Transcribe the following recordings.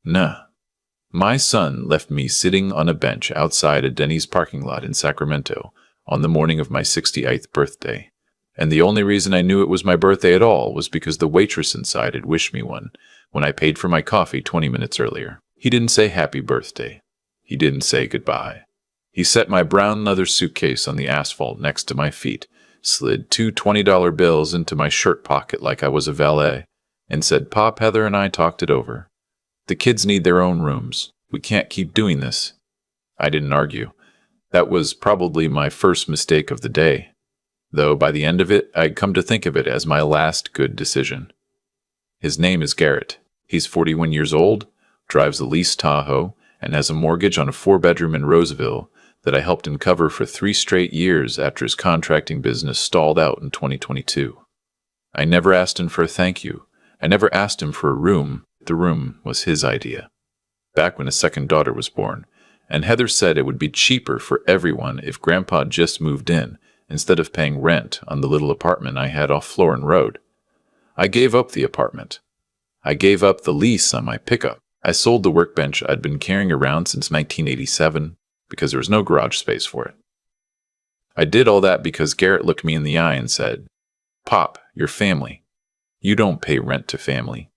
Nah. My son left me sitting on a bench outside a Denny's parking lot in Sacramento on the morning of my 68th birthday. And the only reason I knew it was my birthday at all was because the waitress inside had wished me one when I paid for my coffee 20 minutes earlier. He didn't say happy birthday. He didn't say goodbye. He set my brown leather suitcase on the asphalt next to my feet, slid two $20 bills into my shirt pocket like I was a valet, and said, "Pop, Heather and I talked it over. The kids need their own rooms. We can't keep doing this." I didn't argue. That was probably my first mistake of the day, though by the end of it, I'd come to think of it as my last good decision. His name is Garrett. He's 41 years old, drives a leased Tahoe, and has a mortgage on a 4-bedroom in Roseville that I helped him cover for 3 straight years after his contracting business stalled out in 2022. I never asked him for a thank you. I never asked him for a room. The room was his idea, back when his second daughter was born, and Heather said it would be cheaper for everyone if Grandpa just moved in instead of paying rent on the little apartment I had off Florin Road. I gave up the apartment. I gave up the lease on my pickup. I sold the workbench I'd been carrying around since 1987 because there was no garage space for it. I did all that because Garrett looked me in the eye and said, "Pop, you're family. You don't pay rent to family."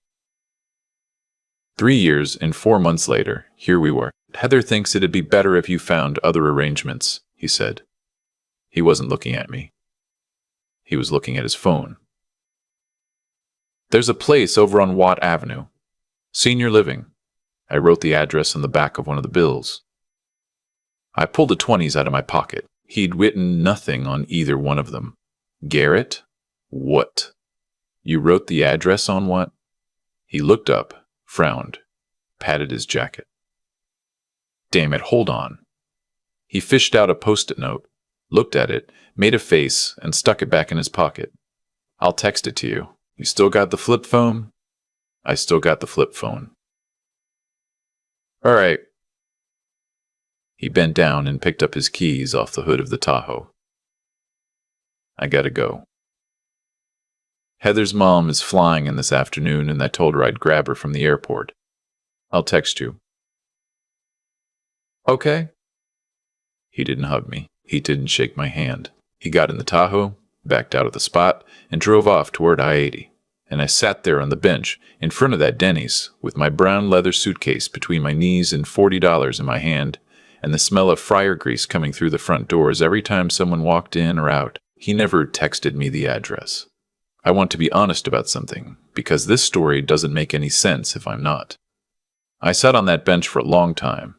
3 years and 4 months later, here we were. "Heather thinks it'd be better if you found other arrangements," he said. He wasn't looking at me. He was looking at his phone. "There's a place over on Watt Avenue. Senior living." I wrote the address on the back of one of the bills. I pulled the 20s out of my pocket. He'd written nothing on either one of them. "Garrett? What? You wrote the address on what?" He looked up, frowned, patted his jacket. "Damn it, hold on." He fished out a Post-it note, looked at it, made a face, and stuck it back in his pocket. "I'll text it to you. You still got the flip phone?" I still got the flip phone. "All right." He bent down and picked up his keys off the hood of the Tahoe. "I gotta go. Heather's mom is flying in this afternoon, and I told her I'd grab her from the airport. I'll text you." "Okay." He didn't hug me. He didn't shake my hand. He got in the Tahoe, backed out of the spot, and drove off toward I-80. And I sat there on the bench in front of that Denny's with my brown leather suitcase between my knees and $40 in my hand, and the smell of fryer grease coming through the front doors every time someone walked in or out. He never texted me the address. I want to be honest about something, because this story doesn't make any sense if I'm not. I sat on that bench for a long time.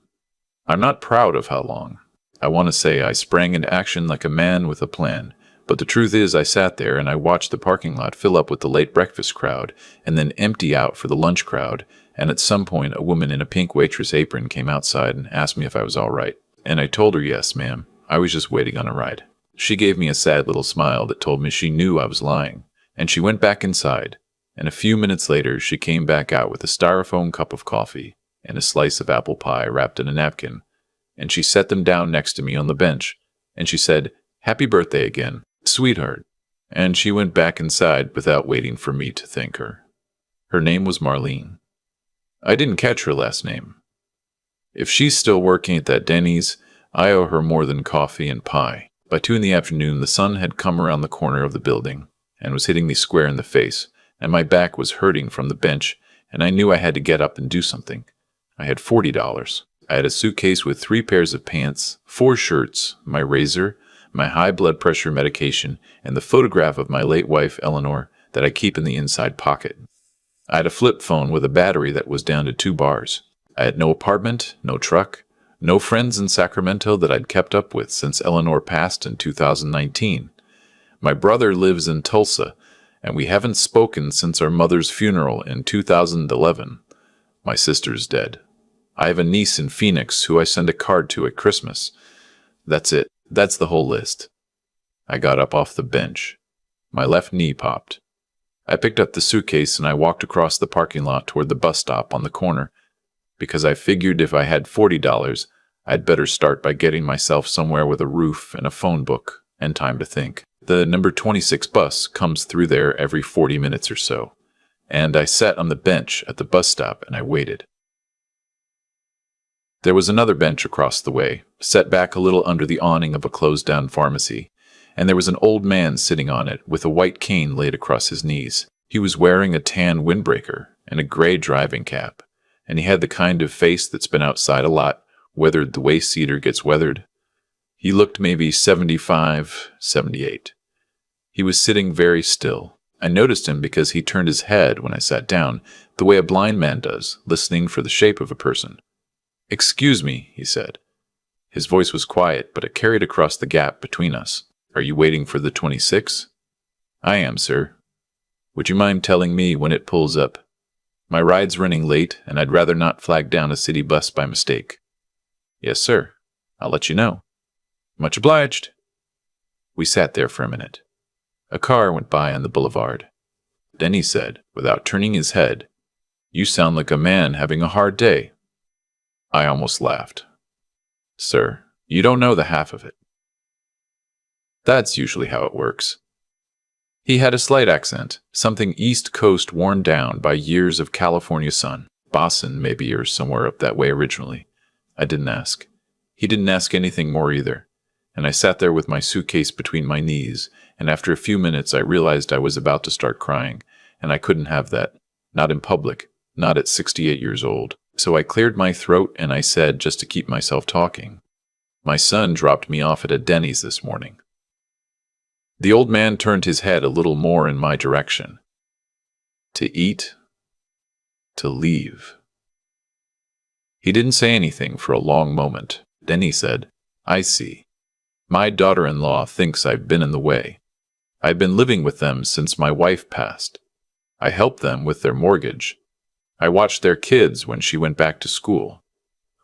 I'm not proud of how long. I want to say I sprang into action like a man with a plan, but the truth is I sat there and I watched the parking lot fill up with the late breakfast crowd and then empty out for the lunch crowd, and at some point a woman in a pink waitress apron came outside and asked me if I was all right. And I told her, "Yes, ma'am. I was just waiting on a ride." She gave me a sad little smile that told me she knew I was lying, and she went back inside, and a few minutes later she came back out with a styrofoam cup of coffee and a slice of apple pie wrapped in a napkin, and she set them down next to me on the bench, and she said, "Happy birthday again, sweetheart," and she went back inside without waiting for me to thank her. Her name was Marlene. I didn't catch her last name. If she's still working at that Denny's, I owe her more than coffee and pie. By 2 in the afternoon, the sun had come around the corner of the building and was hitting me square in the face, and my back was hurting from the bench, and I knew I had to get up and do something. I had $40. I had a suitcase with 3 pairs of pants, 4 shirts, my razor, my high blood pressure medication, and the photograph of my late wife, Eleanor, that I keep in the inside pocket. I had a flip phone with a battery that was down to 2 bars. I had no apartment, no truck, no friends in Sacramento that I'd kept up with since Eleanor passed in 2019. My brother lives in Tulsa, and we haven't spoken since our mother's funeral in 2011. My sister's dead. I have a niece in Phoenix who I send a card to at Christmas. That's it. That's the whole list. I got up off the bench. My left knee popped. I picked up the suitcase and I walked across the parking lot toward the bus stop on the corner, because I figured if I had $40, I'd better start by getting myself somewhere with a roof and a phone book and time to think. The number 26 bus comes through there every 40 minutes or so, and I sat on the bench at the bus stop and I waited. There was another bench across the way, set back a little under the awning of a closed-down pharmacy, and there was an old man sitting on it with a white cane laid across his knees. He was wearing a tan windbreaker and a gray driving cap, and he had the kind of face that's been outside a lot, weathered the way cedar gets weathered. He looked maybe 75, 78. He was sitting very still. I noticed him because he turned his head when I sat down, the way a blind man does, listening for the shape of a person. "Excuse me," he said. His voice was quiet, but it carried across the gap between us. "Are you waiting for the 26? "I am, sir." "Would you mind telling me when it pulls up? My ride's running late, and I'd rather not flag down a city bus by mistake." "Yes, sir. I'll let you know." "Much obliged." We sat there for a minute. A car went by on the boulevard. Denny said, without turning his head, "You sound like a man having a hard day." I almost laughed. "Sir, you don't know the half of it." That's usually how it works. He had a slight accent, something East Coast worn down by years of California sun. Boston, maybe, or somewhere up that way originally. I didn't ask. He didn't ask anything more either. And I sat there with my suitcase between my knees, and after a few minutes I realized I was about to start crying, and I couldn't have that. Not in public, not at 68 years old. So I cleared my throat and I said, just to keep myself talking, "My son dropped me off at a Denny's this morning." The old man turned his head a little more in my direction. "To eat, to leave." He didn't say anything for a long moment. Then he said, "I see. My daughter-in-law thinks I've been in the way. I've been living with them since my wife passed. I helped them with their mortgage. I watched their kids when she went back to school.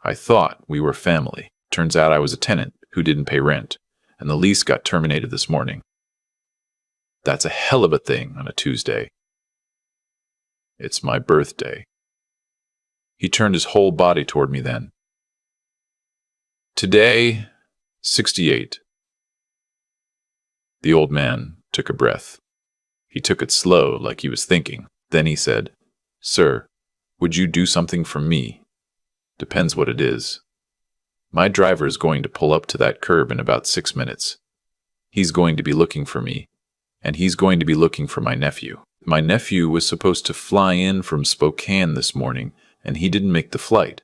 I thought we were family. Turns out I was a tenant who didn't pay rent, and the lease got terminated this morning. That's a hell of a thing on a Tuesday. It's my birthday." He turned his whole body toward me then. "Today, 68. The old man took a breath. He took it slow, like he was thinking. Then he said, "Sir, would you do something for me? Depends what it is. My driver is going to pull up to that curb in about 6 minutes. He's going to be looking for me, and he's going to be looking for my nephew. My nephew was supposed to fly in from Spokane this morning, and he didn't make the flight.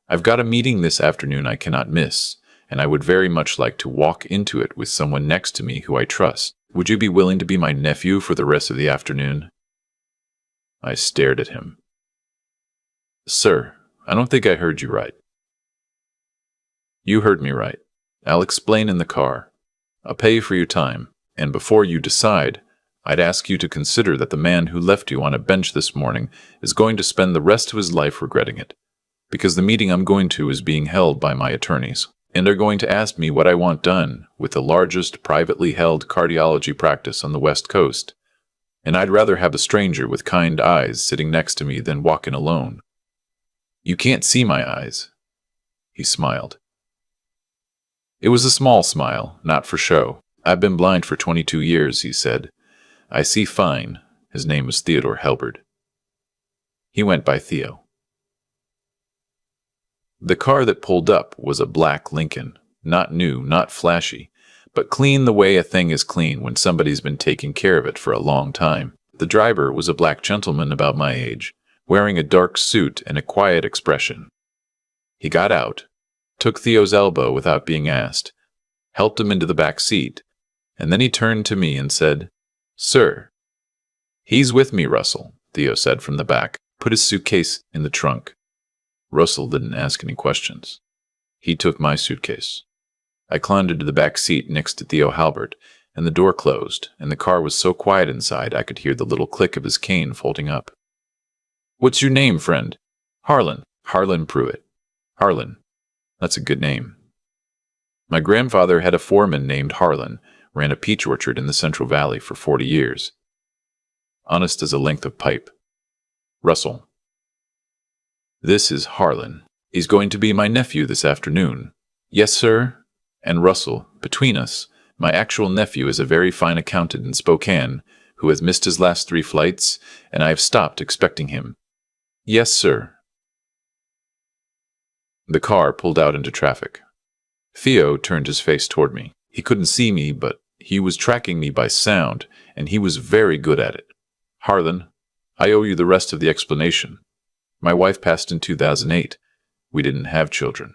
I've got a meeting this afternoon I cannot miss, and I would very much like to walk into it with someone next to me who I trust. Would you be willing to be my nephew for the rest of the afternoon?" I stared at him. "Sir, I don't think I heard you right." "You heard me right. I'll explain in the car. I'll pay for your time, and before you decide, I'd ask you to consider that the man who left you on a bench this morning is going to spend the rest of his life regretting it, because the meeting I'm going to is being held by my attorneys, and are going to ask me what I want done with the largest privately held cardiology practice on the West Coast, and I'd rather have a stranger with kind eyes sitting next to me than walk in alone. You can't see my eyes." He smiled. It was a small smile, not for show. "I've been blind for 22 years, he said. "I see fine." His name was Theodore Helbert. He went by Theo. The car that pulled up was a black Lincoln. Not new, not flashy, but clean the way a thing is clean when somebody's been taking care of it for a long time. The driver was a black gentleman about my age, wearing a dark suit and a quiet expression. He got out, took Theo's elbow without being asked, helped him into the back seat, and then he turned to me and said, "Sir." "He's with me, Russell," Theo said from the back. "Put his suitcase in the trunk." Russell didn't ask any questions. He took my suitcase. I climbed into the back seat next to Theo Halbert, and the door closed, and the car was so quiet inside I could hear the little click of his cane folding up. "What's your name, friend?" "Harlan. Harlan Pruitt." "Harlan. That's a good name." My grandfather had a foreman named Harlan, ran a peach orchard in the Central Valley for 40 years. Honest as a length of pipe. "Russell. This is Harlan. He's going to be my nephew this afternoon." "Yes, sir." "And Russell, between us, my actual nephew is a very fine accountant in Spokane who has missed his last 3 flights, and I have stopped expecting him." "Yes, sir." The car pulled out into traffic. Theo turned his face toward me. He couldn't see me, but he was tracking me by sound, and he was very good at it. Harlan, I owe you the rest of the explanation. My wife passed in 2008. We didn't have children.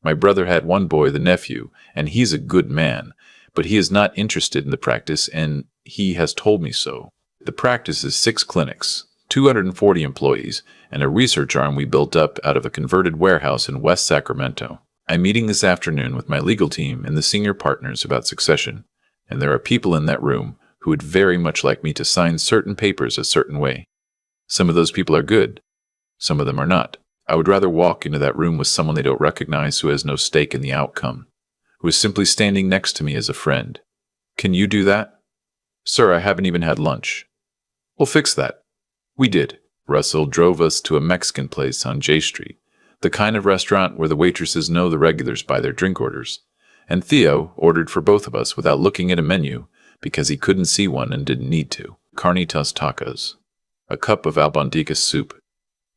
My brother had one boy, the nephew, and he's a good man, but he is not interested in the practice, and he has told me so. The practice is 6 clinics, 240 employees, and a research arm we built up out of a converted warehouse in West Sacramento. I'm meeting this afternoon with my legal team and the senior partners about succession, and there are people in that room who would very much like me to sign certain papers a certain way. Some of those people are good. Some of them are not. I would rather walk into that room with someone they don't recognize who has no stake in the outcome, who is simply standing next to me as a friend. Can you do that? Sir, I haven't even had lunch. We'll fix that. We did. Russell drove us to a Mexican place on J Street, the kind of restaurant where the waitresses know the regulars by their drink orders. And Theo ordered for both of us without looking at a menu because he couldn't see one and didn't need to. Carnitas tacos, a cup of albondigas soup,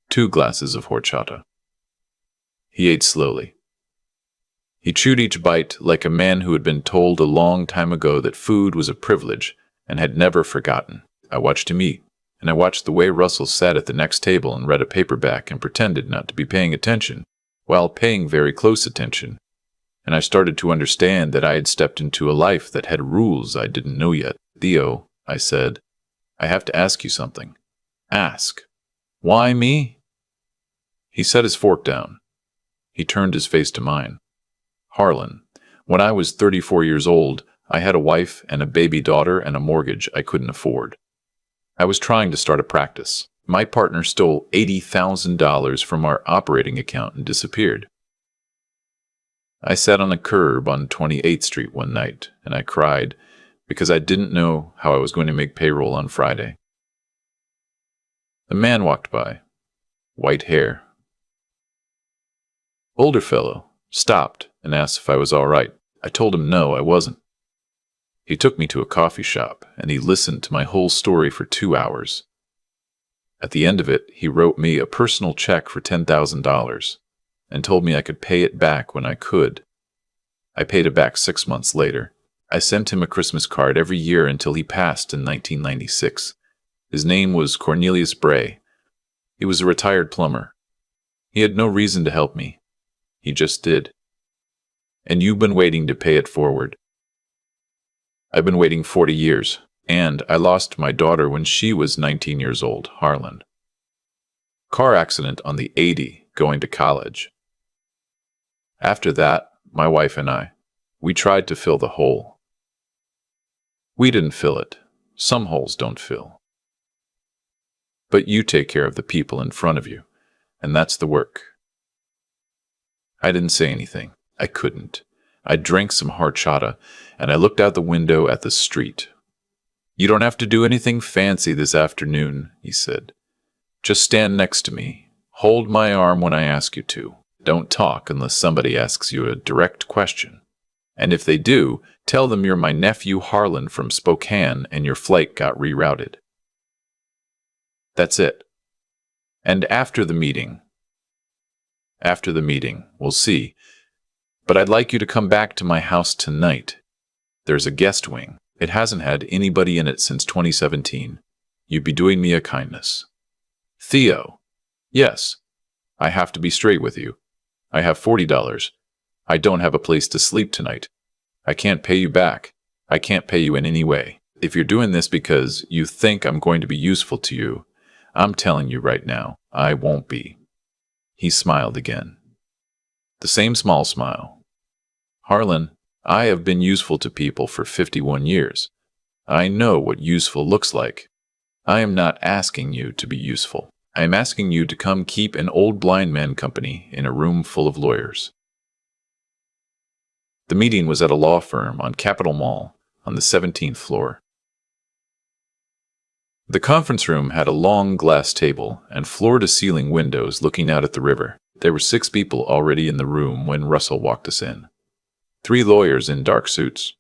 2 glasses of horchata. He ate slowly. He chewed each bite like a man who had been told a long time ago that food was a privilege and had never forgotten. I watched him eat, and I watched the way Russell sat at the next table and read a paperback and pretended not to be paying attention, while paying very close attention. And I started to understand that I had stepped into a life that had rules I didn't know yet. Theo, I said, I have to ask you something. Ask. Why me? He set his fork down. He turned his face to mine. Harlan, when I was 34 years old, I had a wife and a baby daughter and a mortgage I couldn't afford. I was trying to start a practice. My partner stole $80,000 from our operating account and disappeared. I sat on a curb on 28th Street one night, and I cried because I didn't know how I was going to make payroll on Friday. A man walked by, white hair. Older fellow, stopped and asked if I was all right. I told him no, I wasn't. He took me to a coffee shop, and he listened to my whole story for 2 hours. At the end of it, he wrote me a personal check for $10,000 and told me I could pay it back when I could. I paid it back 6 months later. I sent him a Christmas card every year until he passed in 1996. His name was Cornelius Bray. He was a retired plumber. He had no reason to help me. He just did. And you've been waiting to pay it forward. I've been waiting 40 years, and I lost my daughter when she was 19 years old, Harlan. Car accident on the 80 going to college. After that, my wife and we tried to fill the hole. We didn't fill it. Some holes don't fill. But you take care of the people in front of you, and that's the work. I didn't say anything. I couldn't. I drank some horchata, and I looked out the window at the street. You don't have to do anything fancy this afternoon, he said. Just stand next to me. Hold my arm when I ask you to. Don't talk unless somebody asks you a direct question. And if they do, tell them you're my nephew Harlan from Spokane and your flight got rerouted. That's it. And after the meeting, we'll see. But I'd like you to come back to my house tonight. There's a guest wing. It hasn't had anybody in it since 2017. You'd be doing me a kindness. Theo. Yes. I have to be straight with you. I have $40. I don't have a place to sleep tonight. I can't pay you back. I can't pay you in any way. If you're doing this because you think I'm going to be useful to you, I'm telling you right now, I won't be. He smiled again. The same small smile. Harlan, I have been useful to people for 51 years. I know what useful looks like. I am not asking you to be useful. I am asking you to come keep an old blind man company in a room full of lawyers. The meeting was at a law firm on Capitol Mall on the 17th floor. The conference room had a long glass table and floor-to-ceiling windows looking out at the river. There were 6 people already in the room when Russell walked us in. 3 lawyers in dark suits.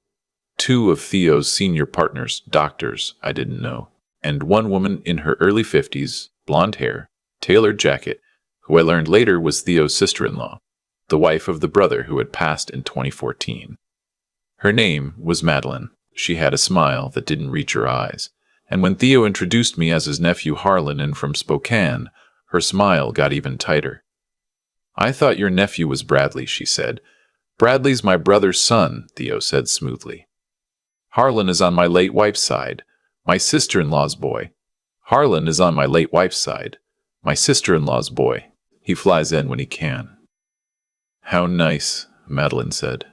2 of Theo's senior partners, doctors I didn't know, and 1 woman in her early 50s, blonde hair, tailored jacket, who I learned later was Theo's sister-in-law. the wife of the brother who had passed in 2014. Her name was Madeline. She had a smile that didn't reach her eyes, and when Theo introduced me as his nephew Harlan and from Spokane, her smile got even tighter. "I thought your nephew was Bradley," she said. "Bradley's my brother's son," Theo said smoothly. "Harlan is on my late wife's side, my sister-in-law's boy. Harlan is on my late wife's side, my sister-in-law's boy. He flies in when he can." "How nice," Madeline said.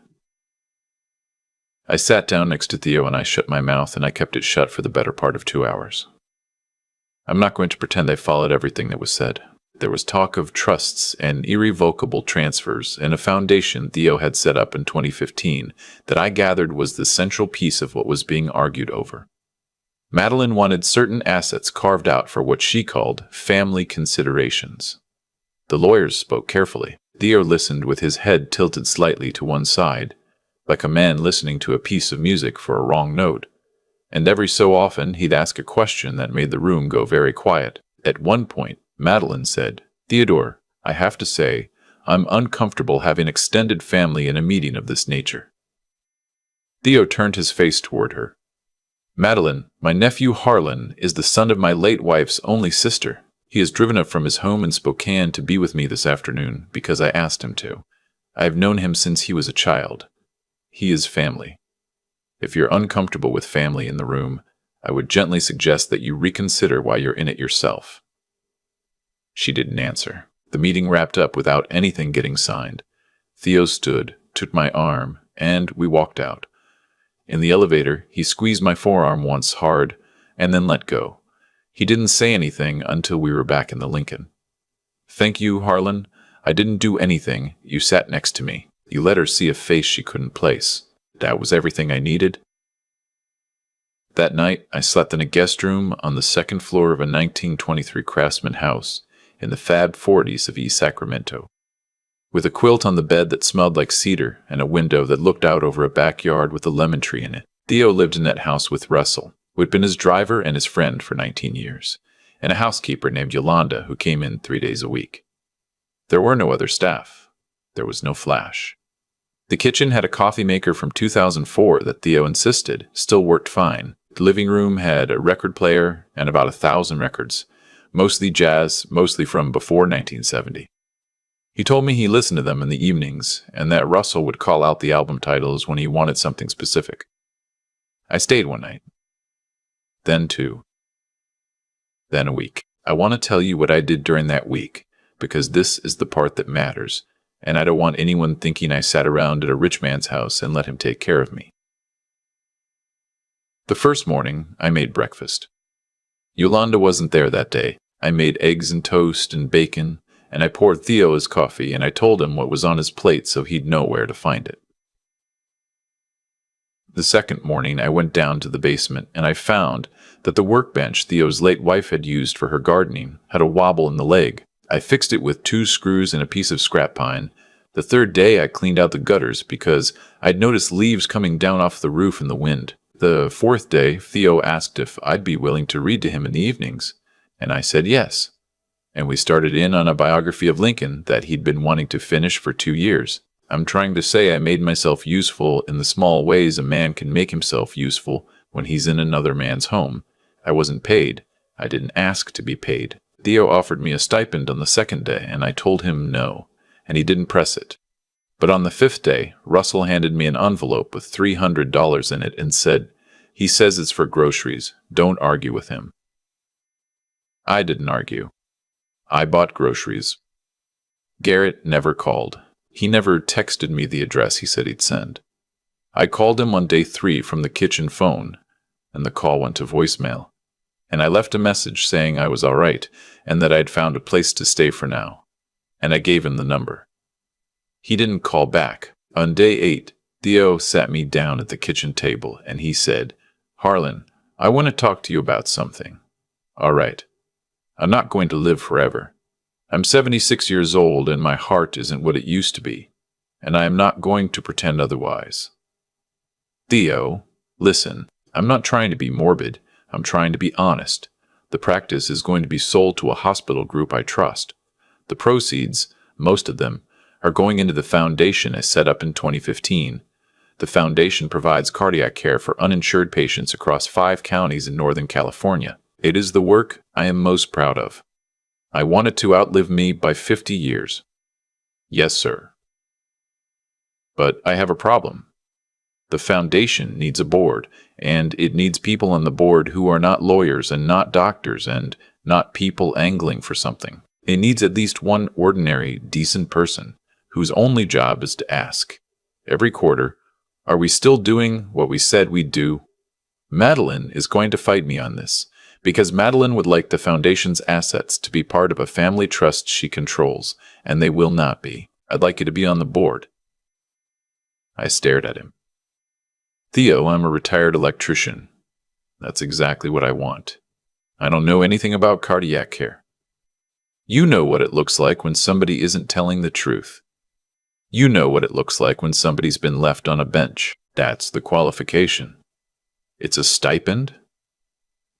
I sat down next to Theo and I shut my mouth, and I kept it shut for the better part of 2 hours. I'm not going to pretend I followed everything that was said. There was talk of trusts and irrevocable transfers and a foundation Theo had set up in 2015 that I gathered was the central piece of what was being argued over. Madeline wanted certain assets carved out for what she called family considerations. The lawyers spoke carefully. Theo listened with his head tilted slightly to one side, like a man listening to a piece of music for a wrong note. And every so often he'd ask a question that made the room go very quiet. At one point, Madeline said, "Theodore, I have to say, I'm uncomfortable having extended family in a meeting of this nature." Theo turned his face toward her. "Madeline, my nephew Harlan is the son of my late wife's only sister. He has driven up from his home in Spokane to be with me this afternoon because I asked him to. I have known him since he was a child. He is family. If you're uncomfortable with family in the room, I would gently suggest that you reconsider why you're in it yourself." She didn't answer. The meeting wrapped up without anything getting signed. Theo stood, took my arm, and we walked out. In the elevator, he squeezed my forearm once hard, and then let go. He didn't say anything until we were back in the Lincoln. "Thank you, Harlan. I didn't do anything. You sat next to me. You let her see a face she couldn't place. That was everything I needed." That night, I slept in a guest room on the second floor of a 1923 Craftsman house in the Fab 40s of East Sacramento. With a quilt on the bed that smelled like cedar and a window that looked out over a backyard with a lemon tree in it. Theo lived in that house with Russell, who had been his driver and his friend for 19 years, and a housekeeper named Yolanda who came in 3 days a week. There were no other staff. There was no flash. The kitchen had a coffee maker from 2004 that Theo insisted still worked fine. The living room had a record player and about 1,000 records, mostly jazz, mostly from before 1970. He told me he listened to them in the evenings, and that Russell would call out the album titles when he wanted something specific. I stayed one night. Then 2. Then a week. I want to tell you what I did during that week, because this is the part that matters, and I don't want anyone thinking I sat around at a rich man's house and let him take care of me. The first morning, I made breakfast. Yolanda wasn't there that day. I made eggs and toast and bacon, and I poured Theo his coffee, and I told him what was on his plate so he'd know where to find it. The second morning, I went down to the basement, and I found that the workbench Theo's late wife had used for her gardening had a wobble in the leg. I fixed it with 2 screws and a piece of scrap pine. The third day, I cleaned out the gutters because I'd noticed leaves coming down off the roof in the wind. The fourth day, Theo asked if I'd be willing to read to him in the evenings, and I said yes. And we started in on a biography of Lincoln that he'd been wanting to finish for 2 years. I'm trying to say I made myself useful in the small ways a man can make himself useful when he's in another man's home. I wasn't paid. I didn't ask to be paid. Theo offered me a stipend on the second day, and I told him no, and he didn't press it. But on the 5th day, Russell handed me an envelope with $300 in it and said, "He says it's for groceries. Don't argue with him." I didn't argue. I bought groceries. Garrett never called. He never texted me the address he said he'd send. I called him on day 3 from the kitchen phone, and the call went to voicemail. And I left a message saying I was all right and that I'd found a place to stay for now. And I gave him the number. He didn't call back. On day 8, Theo sat me down at the kitchen table and he said, "Harlan, I want to talk to you about something." "All right. I'm not going to live forever. I'm 76 years old and my heart isn't what it used to be, and I am not going to pretend otherwise." "Theo, listen, I'm not trying to be morbid. I'm trying to be honest. The practice is going to be sold to a hospital group I trust. The proceeds, most of them, are going into the foundation I set up in 2015. The foundation provides cardiac care for uninsured patients across 5 counties in Northern California. It is the work I am most proud of. I want it to outlive me by 50 years. Yes, sir. But I have a problem. The foundation needs a board, and it needs people on the board who are not lawyers and not doctors and not people angling for something. It needs at least one ordinary, decent person whose only job is to ask, every quarter, are we still doing what we said we'd do? Madeline is going to fight me on this, because Madeline would like the foundation's assets to be part of a family trust she controls, and they will not be. I'd like you to be on the board. I stared at him. Theo, I'm a retired electrician. That's exactly what I want. I don't know anything about cardiac care. You know what it looks like when somebody isn't telling the truth. You know what it looks like when somebody's been left on a bench. That's the qualification. It's a stipend?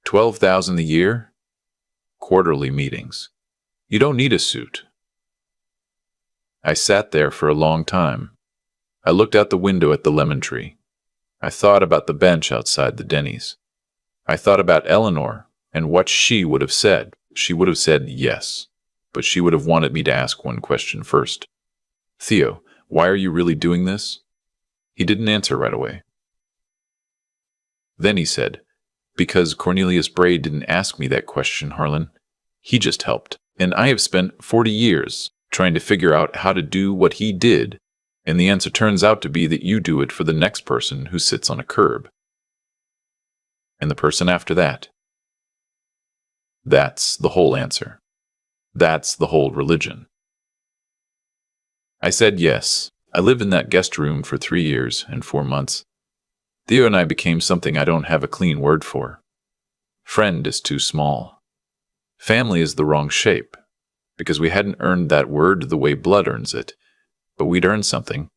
$12,000 a year? Quarterly meetings. You don't need a suit. I sat there for a long time. I looked out the window at the lemon tree. I thought about the bench outside the Denny's. I thought about Eleanor and what she would have said. She would have said yes, but she would have wanted me to ask one question first. Theo, why are you really doing this? He didn't answer right away. Then he said, because Cornelius Bray didn't ask me that question, Harlan. He just helped. And I have spent 40 years trying to figure out how to do what he did, and the answer turns out to be that you do it for the next person who sits on a curb. And the person after that. That's the whole answer. That's the whole religion. I said yes. I lived in that guest room for 3 years and 4 months. Theo and I became something I don't have a clean word for. Friend is too small. Family is the wrong shape, because we hadn't earned that word the way blood earns it, but we'd earned something.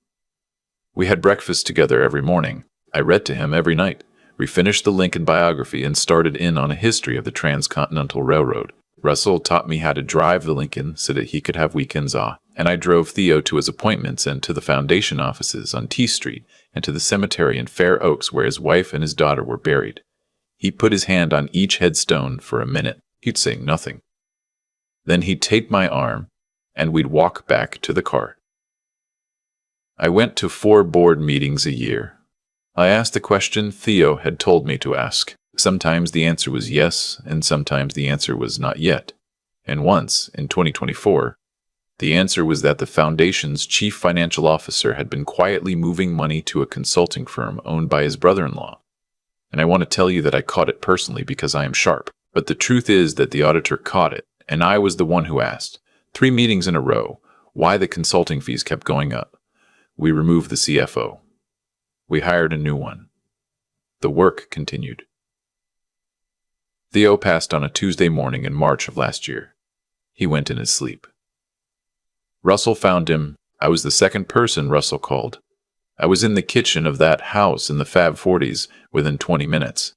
We had breakfast together every morning. I read to him every night. We finished the Lincoln biography and started in on a history of the Transcontinental Railroad. Russell taught me how to drive the Lincoln so that he could have weekends off, and I drove Theo to his appointments and to the foundation offices on T Street and to the cemetery in Fair Oaks where his wife and his daughter were buried. He put his hand on each headstone for a minute. He'd say nothing. Then he'd take my arm, and we'd walk back to the car. I went to 4 board meetings a year. I asked the question Theo had told me to ask. Sometimes the answer was yes, and sometimes the answer was not yet. And once, in 2024, the answer was that the foundation's chief financial officer had been quietly moving money to a consulting firm owned by his brother-in-law. And I want to tell you that I caught it personally because I am sharp. But the truth is that the auditor caught it, and I was the one who asked, 3 meetings in a row, why the consulting fees kept going up. We removed the CFO. We hired a new one. The work continued. Theo passed on a Tuesday morning in March of last year. He went in his sleep. Russell found him. I was the second person Russell called. I was in the kitchen of that house in the Fab 40s within 20 minutes.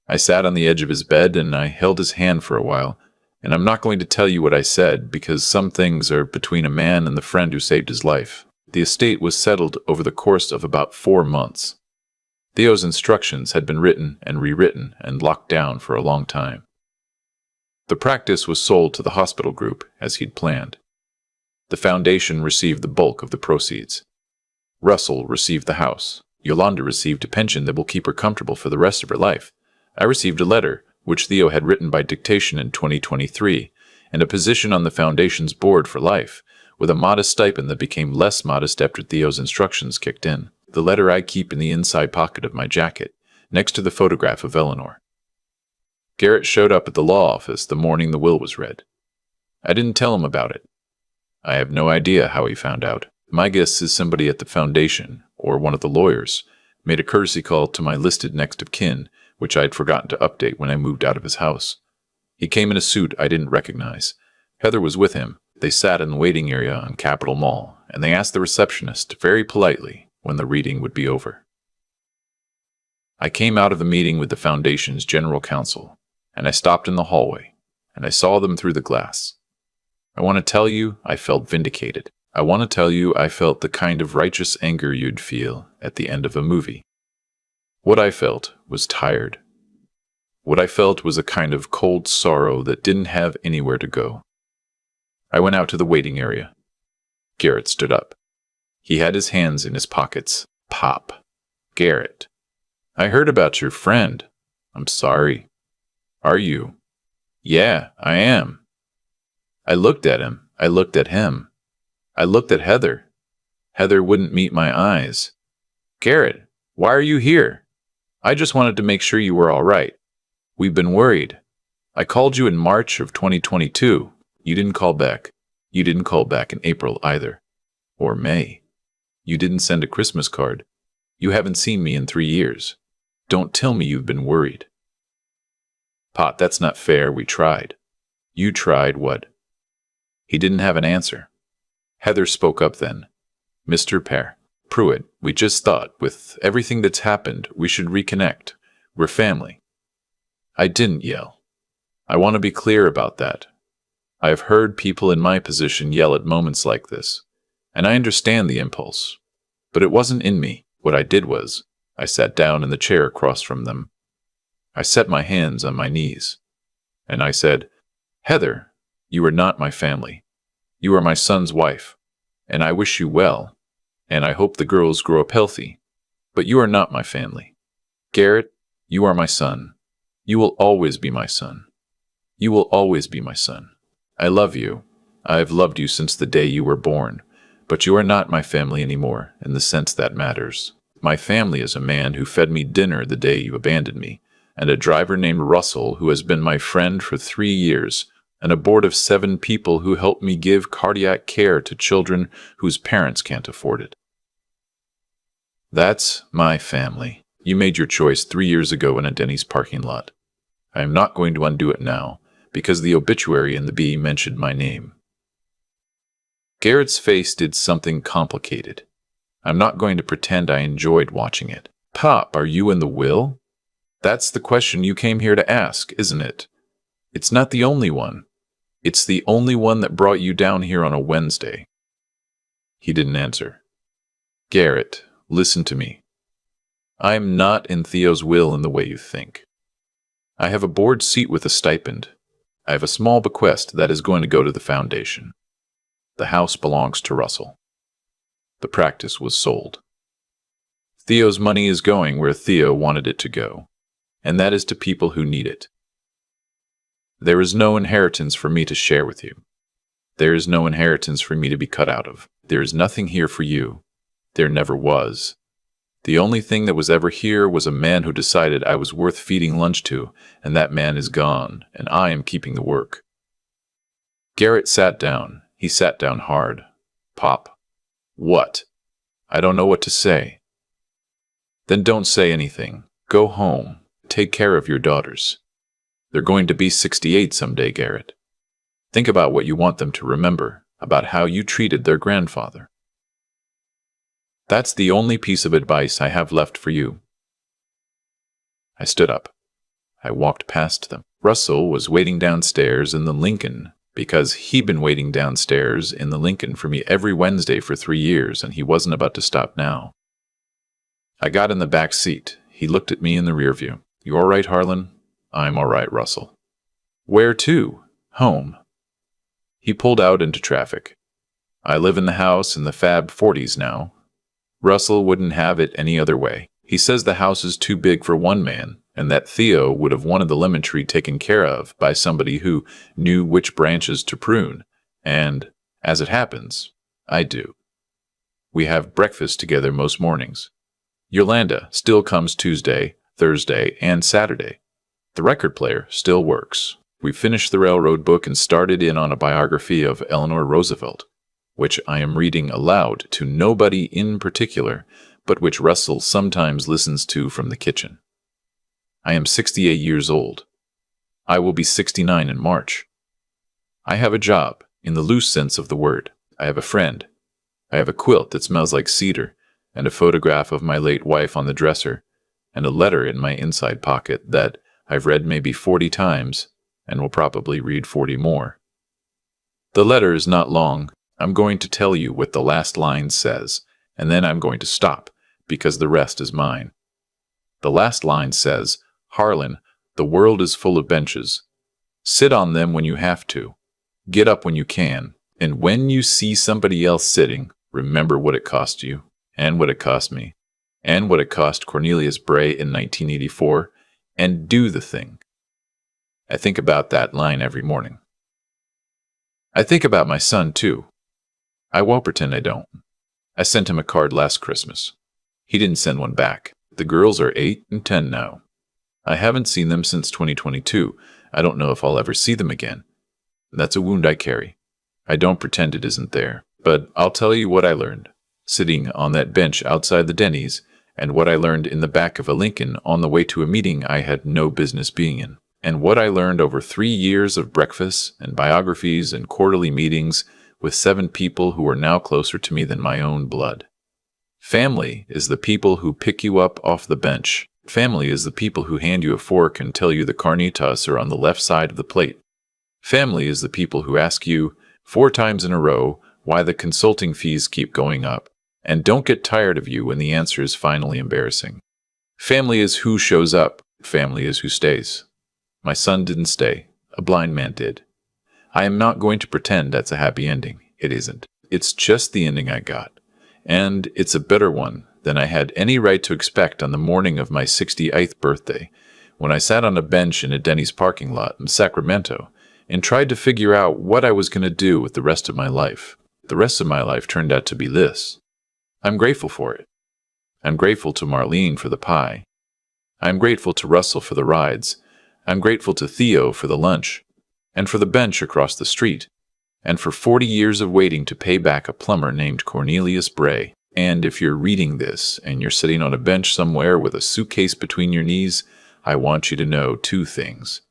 I sat on the edge of his bed and I held his hand for a while, and I'm not going to tell you what I said because some things are between a man and the friend who saved his life. The estate was settled over the course of about 4 months. Theo's instructions had been written and rewritten and locked down for a long time. The practice was sold to the hospital group as he'd planned. The foundation received the bulk of the proceeds. Russell received the house. Yolanda received a pension that will keep her comfortable for the rest of her life. I received a letter, which Theo had written by dictation in 2023, and a position on the foundation's board for life, with a modest stipend that became less modest after Theo's instructions kicked in. The letter I keep in the inside pocket of my jacket, next to the photograph of Eleanor. Garrett showed up at the law office the morning the will was read. I didn't tell him about it. I have no idea how he found out. My guess is somebody at the foundation, or one of the lawyers, made a courtesy call to my listed next of kin, which I had forgotten to update when I moved out of his house. He came in a suit I didn't recognize. Heather was with him. They sat in the waiting area on Capitol Mall, and they asked the receptionist very politely when the reading would be over. I came out of the meeting with the Foundation's general counsel, and I stopped in the hallway, and I saw them through the glass. I want to tell you, I felt vindicated. I want to tell you I felt the kind of righteous anger you'd feel at the end of a movie. What I felt was tired. What I felt was a kind of cold sorrow that didn't have anywhere to go. I went out to the waiting area. Garrett stood up. He had his hands in his pockets. Pop. Garrett. I heard about your friend. I'm sorry. Are you? Yeah, I am. I looked at him. I looked at him. I looked at Heather. Heather wouldn't meet my eyes. Garrett, why are you here? I just wanted to make sure you were all right. We've been worried. I called you in March of 2022. You didn't call back. You didn't call back in April either. Or May. You didn't send a Christmas card. You haven't seen me in 3 years. Don't tell me you've been worried. Pot, that's not fair. We tried. You tried what? He didn't have an answer. Heather spoke up then. Mr. Pruitt, we just thought, with everything that's happened, we should reconnect. We're family. I didn't yell. I want to be clear about that. I have heard people in my position yell at moments like this, and I understand the impulse. But it wasn't in me. What I did was, I sat down in the chair across from them. I set my hands on my knees, and I said, Heather, you are not my family. You are my son's wife, and I wish you well, and I hope the girls grow up healthy. But you are not my family. Garrett, you are my son. You will always be my son. You will always be my son. I love you. I have loved you since the day you were born, but you are not my family anymore in the sense that matters. My family is a man who fed me dinner the day you abandoned me, and a driver named Russell who has been my friend for 3 years, and a board of 7 people who help me give cardiac care to children whose parents can't afford it. That's my family. You made your choice 3 years ago in a Denny's parking lot. I am not going to undo it now, because the obituary in the Bee mentioned my name. Garrett's face did something complicated. I'm not going to pretend I enjoyed watching it. Pop, are you in the will? That's the question you came here to ask, isn't it? It's not the only one. It's the only one that brought you down here on a Wednesday. He didn't answer. Garrett, listen to me. I am not in Theo's will in the way you think. I have a board seat with a stipend. I have a small bequest that is going to go to the foundation. The house belongs to Russell. The practice was sold. Theo's money is going where Theo wanted it to go, and that is to people who need it. There is no inheritance for me to share with you. There is no inheritance for me to be cut out of. There is nothing here for you. There never was. The only thing that was ever here was a man who decided I was worth feeding lunch to, and that man is gone, and I am keeping the work. Garrett sat down. He sat down hard. Pop. What? I don't know what to say. Then don't say anything. Go home. Take care of your daughters. They're going to be 68 someday, Garrett. Think about what you want them to remember, about how you treated their grandfather. That's the only piece of advice I have left for you. I stood up. I walked past them. Russell was waiting downstairs in the Lincoln because he'd been waiting downstairs in the Lincoln for me every Wednesday for 3 years, and he wasn't about to stop now. I got in the back seat. He looked at me in the rear view. You all right, Harlan? I'm all right, Russell. Where to? Home. He pulled out into traffic. I live in the house in the Fab 40s now. Russell wouldn't have it any other way. He says the house is too big for one man, and that Theo would have wanted the lemon tree taken care of by somebody who knew which branches to prune, and, as it happens, I do. We have breakfast together most mornings. Yolanda still comes Tuesday, Thursday, and Saturday. The record player still works. We finished the railroad book and started in on a biography of Eleanor Roosevelt, which I am reading aloud to nobody in particular, but which Russell sometimes listens to from the kitchen. I am 68 years old. I will be 69 in March. I have a job, in the loose sense of the word. I have a friend. I have a quilt that smells like cedar, and a photograph of my late wife on the dresser, and a letter in my inside pocket that I've read maybe 40 times, and will probably read 40 more. The letter is not long, I'm going to tell you what the last line says, and then I'm going to stop, because the rest is mine. The last line says, Harlan, the world is full of benches. Sit on them when you have to. Get up when you can. And when you see somebody else sitting, remember what it cost you, and what it cost me, and what it cost Cornelius Bray in 1984, and do the thing. I think about that line every morning. I think about my son, too. I won't pretend I don't. I sent him a card last Christmas. He didn't send one back. The girls are 8 and 10 now. I haven't seen them since 2022. I don't know if I'll ever see them again. That's a wound I carry. I don't pretend it isn't there. But I'll tell you what I learned, sitting on that bench outside the Denny's, and what I learned in the back of a Lincoln on the way to a meeting I had no business being in, and what I learned over 3 years of breakfasts and biographies and quarterly meetings with 7 people who are now closer to me than my own blood. Family is the people who pick you up off the bench. Family is the people who hand you a fork and tell you the carnitas are on the left side of the plate. Family is the people who ask you 4 times in a row why the consulting fees keep going up, and don't get tired of you when the answer is finally embarrassing. Family is who shows up. Family is who stays. My son didn't stay. A blind man did. I am not going to pretend that's a happy ending. It isn't. It's just the ending I got. And it's a better one than I had any right to expect on the morning of my 68th birthday, when I sat on a bench in a Denny's parking lot in Sacramento and tried to figure out what I was going to do with the rest of my life. The rest of my life turned out to be this. I'm grateful for it. I'm grateful to Marlene for the pie. I'm grateful to Russell for the rides. I'm grateful to Theo for the lunch, and for the bench across the street, and for 40 years of waiting to pay back a plumber named Cornelius Bray. And if you're reading this and you're sitting on a bench somewhere with a suitcase between your knees, I want you to know 2 things.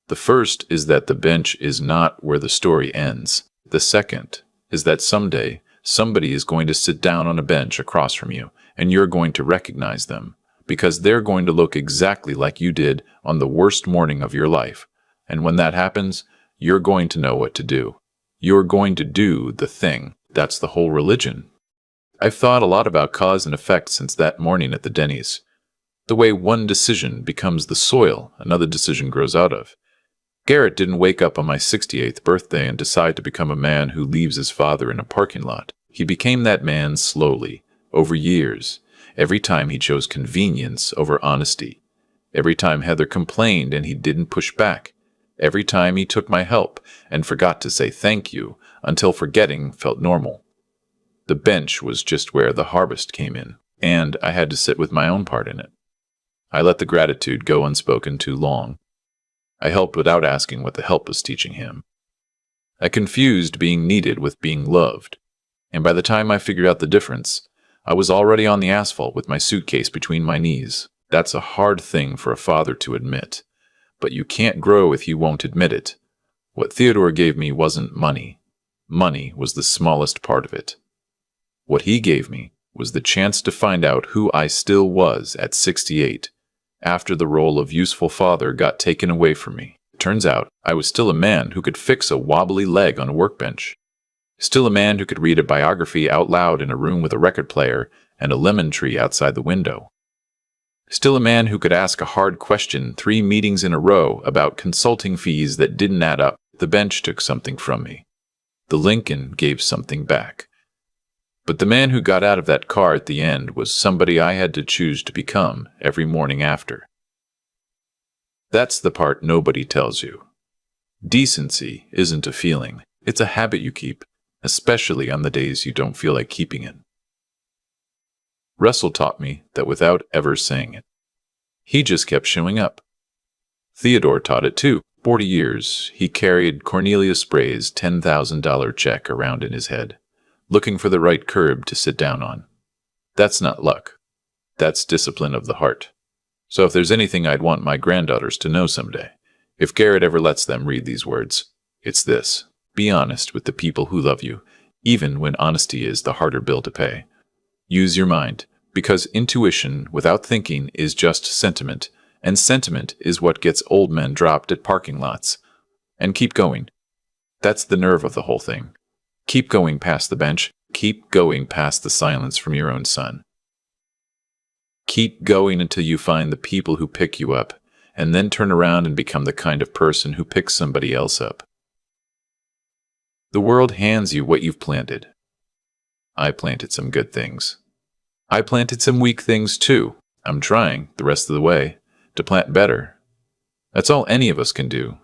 The first is that the bench is not where the story ends. The second is that someday somebody is going to sit down on a bench across from you, and you're going to recognize them, because they're going to look exactly like you did on the worst morning of your life. And when that happens, you're going to know what to do. You're going to do the thing. That's the whole religion. I've thought a lot about cause and effect since that morning at the Denny's. The way one decision becomes the soil another decision grows out of. Garrett didn't wake up on my 68th birthday and decide to become a man who leaves his father in a parking lot. He became that man slowly, over years, every time he chose convenience over honesty, every time Heather complained and he didn't push back, every time he took my help and forgot to say thank you until forgetting felt normal. The bench was just where the harvest came in, and I had to sit with my own part in it. I let the gratitude go unspoken too long. I helped without asking what the help was teaching him. I confused being needed with being loved, and by the time I figured out the difference, I was already on the asphalt with my suitcase between my knees. That's a hard thing for a father to admit, but you can't grow if you won't admit it. What Theodore gave me wasn't money. Money was the smallest part of it. What he gave me was the chance to find out who I still was at 68, after the role of useful father got taken away from me. It turns out I was still a man who could fix a wobbly leg on a workbench. Still a man who could read a biography out loud in a room with a record player and a lemon tree outside the window. Still a man who could ask a hard question 3 meetings in a row about consulting fees that didn't add up. The bench took something from me. The Lincoln gave something back. But the man who got out of that car at the end was somebody I had to choose to become every morning after. That's the part nobody tells you. Decency isn't a feeling. It's a habit you keep, especially on the days you don't feel like keeping it. Russell taught me that without ever saying it. He just kept showing up. Theodore taught it too. 40 years, he carried Cornelius Bray's $10,000 check around in his head, looking for the right curb to sit down on. That's not luck. That's discipline of the heart. So if there's anything I'd want my granddaughters to know someday, if Garrett ever lets them read these words, it's this. Be honest with the people who love you, even when honesty is the harder bill to pay. Use your mind, because intuition without thinking is just sentiment, and sentiment is what gets old men dropped at parking lots. And keep going. That's the nerve of the whole thing. Keep going past the bench. Keep going past the silence from your own son. Keep going until you find the people who pick you up, and then turn around and become the kind of person who picks somebody else up. The world hands you what you've planted. I planted some good things. I planted some weak things too. I'm trying, the rest of the way, to plant better. That's all any of us can do.